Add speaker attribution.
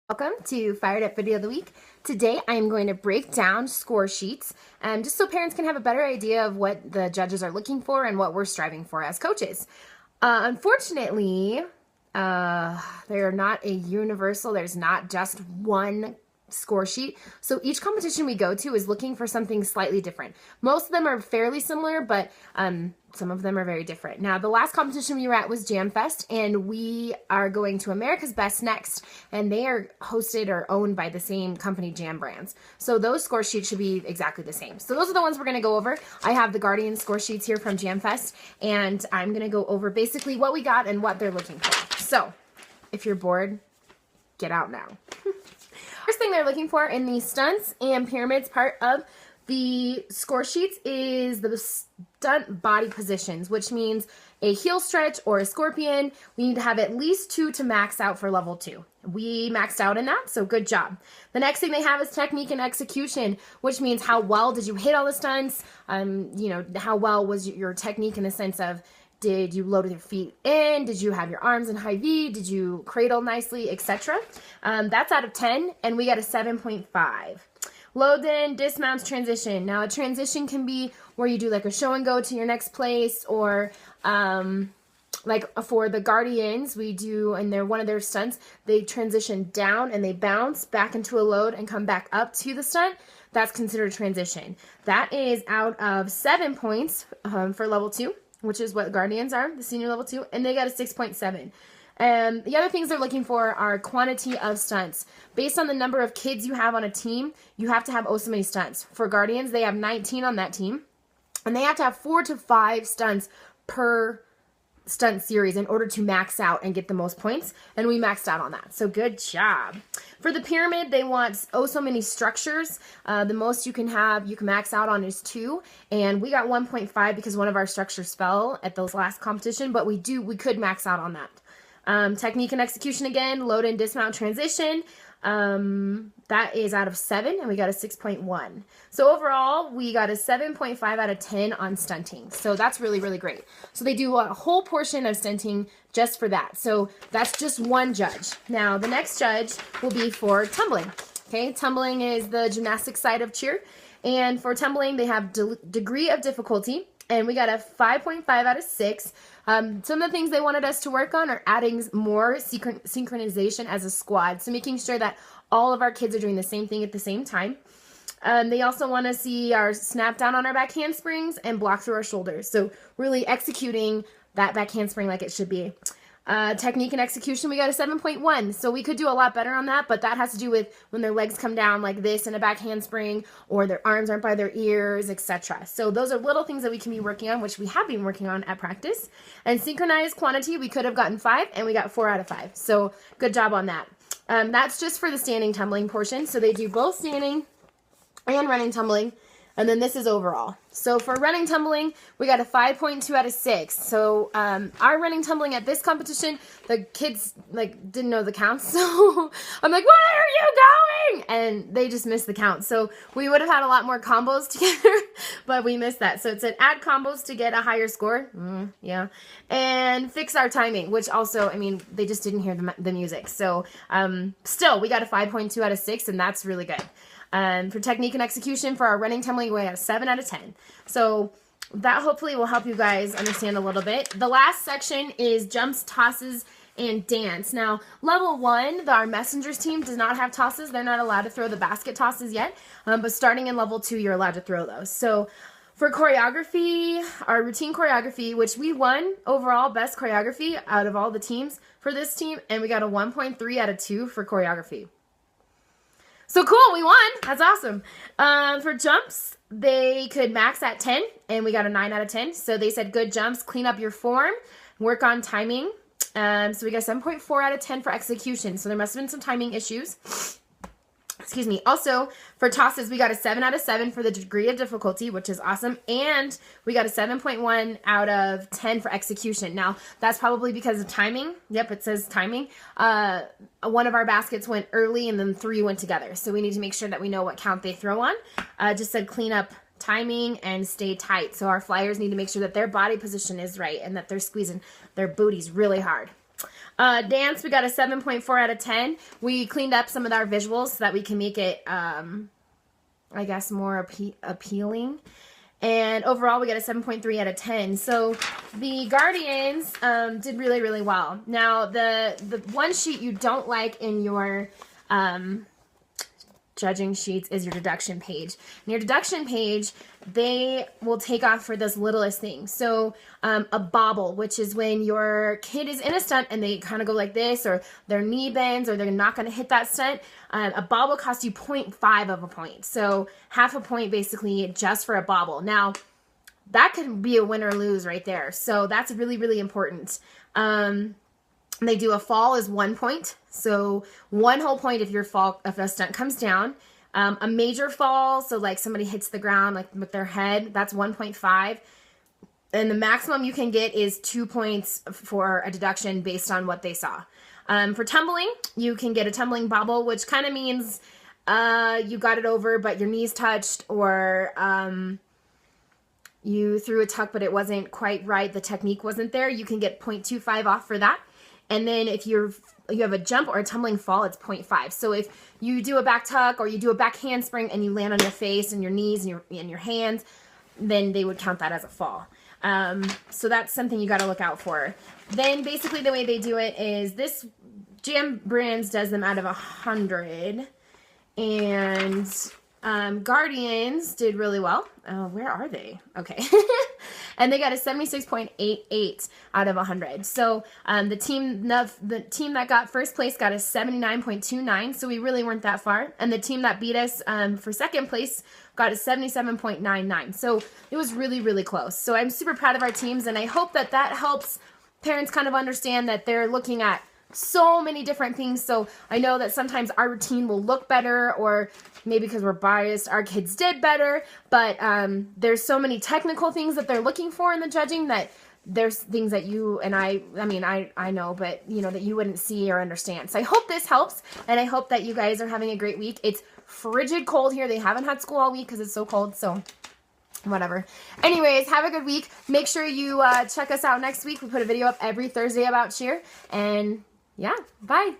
Speaker 1: Welcome to Fired Up Video of the Week. Today I am going to break down score sheets just so parents can have a better idea of what the judges are looking for and what we're striving for as coaches. Unfortunately, they're not a universal, there's not just one score sheet. So each competition we go to is looking for something slightly different. Most of them are fairly similar, but some of them are very different. Now, the last competition we were at was Jamfest, and we are going to America's Best next, and they are hosted or owned by the same company, Jam Brands. So those score sheets should be exactly the same. So those are the ones we're going to go over. I have the Guardian score sheets here from Jamfest, and I'm going to go over basically what we got and what they're looking for. So if you're bored, get out now. First thing they're looking for in the stunts and pyramids part of the score sheets is the stunt body positions, which means a heel stretch or a scorpion. We need to have at least 2 to max out for level 2. We maxed out in that, so good job. The next thing they have is technique and execution, which means how well did you hit all the stunts? How well was your technique in the sense of, did you load with your feet in? Did you have your arms in high V? Did you cradle nicely, etc.? That's out of 10, and we got a 7.5. Load in, dismounts, transition. Now, a transition can be where you do like a show and go to your next place, or like for the Guardians, we do, and they're one of their stunts, they transition down and they bounce back into a load and come back up to the stunt. That's considered a transition. That is out of 7 points for level 2. Which is what Guardians are, the senior level 2, and they got a 6.7. And the other things they're looking for are quantity of stunts. Based on the number of kids you have on a team, you have to have so many stunts. For Guardians, they have 19 on that team, and they have to have 4 to 5 stunts per stunt series in order to max out and get the most points, and we maxed out on that. So good job. For the pyramid, they want so many structures. The most you can max out on is 2, and we got 1.5 because one of our structures fell at those last competition, but we could max out on that. Technique and execution again, load and dismount transition. That is out of 7, and we got a 6.1. So overall, we got a 7.5 out of 10 on stunting. So that's really, really great. So they do a whole portion of stunting just for that. So that's just one judge. Now, the next judge will be for tumbling. Okay, tumbling is the gymnastics side of cheer. And for tumbling, they have degree of difficulty, and we got a 5.5 out of 6. Some of the things they wanted us to work on are adding more synchronization as a squad. So making sure that all of our kids are doing the same thing at the same time. They also want to see our snap down on our back handsprings and block through our shoulders. So really executing that back handspring like it should be. Technique and execution, we got a 7.1. So we could do a lot better on that, but that has to do with when their legs come down like this in a back handspring, or their arms aren't by their ears, etc. So those are little things that we can be working on, which we have been working on at practice. And synchronized quantity, we could have gotten 5, and we got 4 out of 5. So good job on that. That's just for the standing tumbling portion. So they do both standing and running tumbling. And then this is overall. So for running tumbling, we got a 5.2 out of 6. So our running tumbling at this competition, the kids didn't know the counts. So I'm like, where are you going? And they just missed the count. So we would have had a lot more combos together, but we missed that. So it said add combos to get a higher score. Yeah. And fix our timing, which also, they just didn't hear the music. So still, we got a 5.2 out of 6, and that's really good. For technique and execution, for our running tumbling, we got a 7 out of 10. So that hopefully will help you guys understand a little bit. The last section is jumps, tosses, and dance. Now, level 1, our messengers team does not have tosses. They're not allowed to throw the basket tosses yet, but starting in level 2, you're allowed to throw those. So for choreography, our routine choreography, which we won overall best choreography out of all the teams for this team, and we got a 1.3 out of 2 for choreography. So cool, we won. That's awesome. For jumps, they could max at 10, and we got a 9 out of 10. So they said good jumps, clean up your form, work on timing. So we got 7.4 out of 10 for execution. So there must have been some timing issues. Excuse me. Also, for tosses, we got a 7 out of 7 for the degree of difficulty, which is awesome. And we got a 7.1 out of 10 for execution. Now, that's probably because of timing. Yep, it says timing. One of our baskets went early, and then 3 went together. So we need to make sure that we know what count they throw on. Just said clean up timing and stay tight. So our flyers need to make sure that their body position is right and that they're squeezing their booties really hard. Dance, we got a 7.4 out of 10. We cleaned up some of our visuals so that we can make it, I guess, more appealing. And overall, we got a 7.3 out of 10. So the Guardians did really, really well. Now, the one sheet you don't like in your judging sheets is your deduction page. And your deduction page, they will take off for this littlest thing. So a bobble, which is when your kid is in a stunt and they kind of go like this, or their knee bends, or they're not going to hit that stunt. A bobble costs you 0.5 of a point. So half a point basically just for a bobble. Now, that could be a win or lose right there. So that's really, really important. They do a fall is 1 point. So 1 whole point if if a stunt comes down. A major fall, so like somebody hits the ground like with their head, that's 1.5. And the maximum you can get is 2 points for a deduction based on what they saw. For tumbling, you can get a tumbling bobble, which kind of means you got it over, but your knees touched, or you threw a tuck, but it wasn't quite right. The technique wasn't there. You can get 0.25 off for that. And then if you have a jump or a tumbling fall, it's 0.5. So if you do a back tuck or you do a back handspring and you land on your face and your knees and your hands, then they would count that as a fall. So that's something you got to look out for. Then basically the way they do it is this Jam Brands does them out of 100, and Guardians did really well. Where are they? Okay. And they got a 76.88 out of 100. So the team that got first place got a 79.29. So we really weren't that far. And the team that beat us for second place got a 77.99. So it was really, really close. So I'm super proud of our teams, and I hope that helps parents kind of understand that they're looking at so many different things. So I know that sometimes our routine will look better, or maybe because we're biased, our kids did better, but there's so many technical things that they're looking for in the judging that there's things that you and I know, but you know, that you wouldn't see or understand. So I hope this helps, and I hope that you guys are having a great week. It's frigid cold here. They haven't had school all week because it's so cold, so whatever. Anyways, have a good week. Make sure you check us out next week. We put a video up every Thursday about cheer, and yeah, bye.